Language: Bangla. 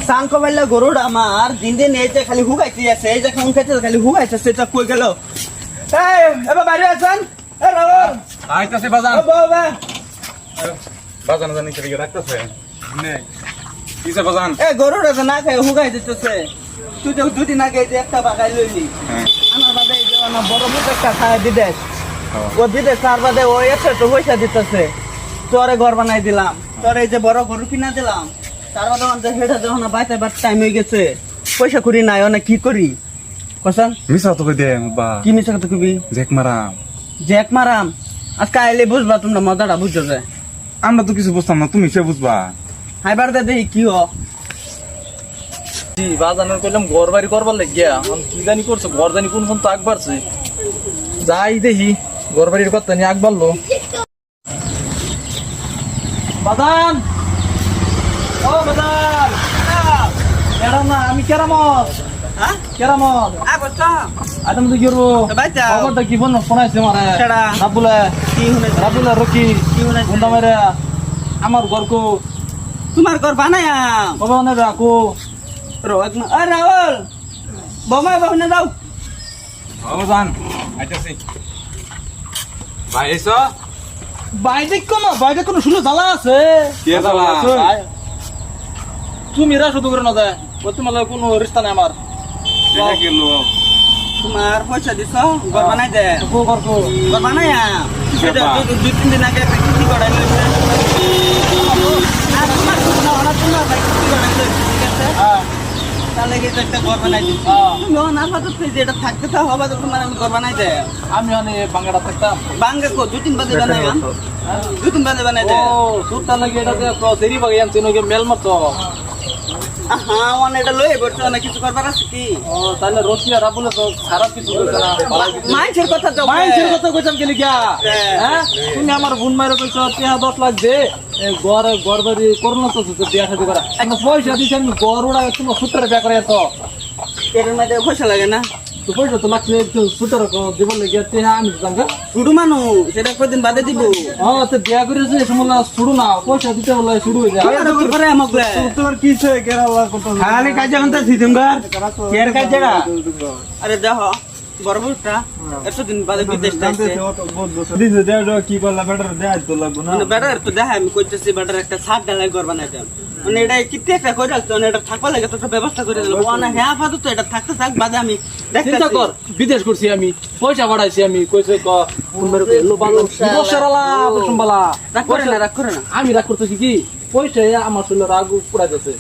সাংকো বাইলা গরুড় আমার দিন দিন এই যে খালি হুগাইতে আছে, এই যে খাউন খাইতে খালি হুগাইতে সেটা কই গেল। এই এবার বাইরে আছেন? এ রাবণ আইতাছে বাজান। ও বাবা বাজান জানি কি রাখতাছে নে কিসে বাজান? এ গরুড় আছে না খাই হুগাই দিতেছে। তুই তো দুদিন আগে এই যে একটা বাগাই লইলি, হ্যাঁ আমার বাদে এই যে আমার বড় মুখ একটা খায় বিদেশ, হ্যাঁ। ও বিদেশ তার বাদে ও একটা তো পয়সা দিতেছে, তোরে ঘর বানাই দিলাম, তোর এই যে বড় গরু কিনা দিলাম, তার বাদে আমার হেটা যখন বাইতে বার টাইম হয়ে গেছে, পয়সা করি নাই, অনেক কি করি কসান? মিছা তো কই দে বা কি মিশা কথা কবি? জেক মারাম। জ্যাক মারাম আজকে আইলে বুঝবা, তোমরা মজাটা বুঝছো যে আমরা তো কিছু বুঝতাম না, তুমি সে বুঝবা। হাইবার দে দেখি কি হ। জি বাজানোর কইলাম ঘর বাড়ি করবার লাগিয়া আমি কি জানি করছে, ঘর জানি কোন কোন তো আগ বাড়ছে। যাই দেখি ঘর বাড়ির কথা নিয়ে আগ বাড়লো। বাদান ও বাদান, কেরাম না আমি কেরামত হ্যাঁ কেরামত আ বচ্চা আদম তো কি করবো বাইতা খবরটা কি বল শোনাইছে মারে সেটা রাবুলে কি শুনে রাবুলে রকি কি শুনাইছে? বন্ধা মেরে আমার ঘরকো তোমার ঘর বানায়া বাবা না রাখো রোজ না। আরে রাহুল বোমায় বাবনে দাও। বাজান আইতাছে ভাই এসো। বাইরে কোনো বাইরে কোনো শুনে জ্বালা আছে কে জ্বালা? তুমি রা শুধু করে না যায় ও তোমার লগে কোনো রিস্তা নাই আমার। এটা কি লোক? তোমার পয়সা দিছ ঘর বানাই দে, কো করকো ঘর বানায়া সেটা হ্যাঁ। দুই তিন দিন আগে একটা কিস্তি করাই লইছে। আর তোমার তোমার ভাই কিস্তি করাই লইছে, ঠিক আছে? হ্যাঁ তাহলে কি একটা ঘর বানাই দিই। হ্যাঁ। তুমি না পাতো যে এটা থাকতে থাক হবে তো তোমার আমি ঘর বানাই দে। আমি অনেক বাঙ্গাটা থাকতাম। বাঙ্গে কো দুই তিন বাজে বানাই, দুই তিন বাজে বানাই দে। ও সুরটা লাগে এটা যে দেরি বাগে আনতে নগে মেল মত। হ্যাঁ অনেক এটা লই বলছো না, কিছু করবার আছে কি? ও তাহলে রসিয়া রাবুলে তো খারাপ কিছু কইছ না, ভালো কিছু। মাইছের কথা তো মাইন্সের কথা কইতাম কি লিগা? হ্যাঁ তুমি আমার বোন মাইরে কইছ 10 লাখ দে ঘর বাড়ি করনো তো বিয়া শাদি করা। একটা পয়সা দিছি আমি ঘর উড়া তোমার সুতরে বিয়া করে তো এর মধ্যে পয়সা লাগে না? তো পয়সা তো লাগছে সুতরে দিব লাগিয়া তে আমি জানগা। শুধু মানুষ সেটা কদিন বাদে দিব। তো বিয়া করে যে সমলা শুরু না পয়সা দিতে বলে শুরু হয়ে যায়। কি করে আমাকে তোর কিসে কেরালা কথা? খালি কাজে হন্তা দিতুম গার কের কাজেরা। আরে দেখো বড়বুটা এতদিন বাদে বিদেশ যাইছে, দিছে দেড় কি করলা বেটার দেয়া তো লাগবো না। মানে বেটার তো দেখা আমি কইতেছি বেটার একটা ছাদ ঢালাই ঘর বানাই দেব, মানে এটা কিতে একটা করে রাখতো, এটা থাকবা লাগে তো একটা ব্যবস্থা করে দিল। ও না হ্যাঁ আপাতত তো এটা থাকতে থাক, বাদে আমি চিন্তা কর বিদেশ করছি আমি পয়সা বাড়াইছি আমি কইছে রাগ করে না, রাগ করে না। আমি রাগ করতেছি কি পয়সা আমার শরীরে রাগ পুরা গেছে।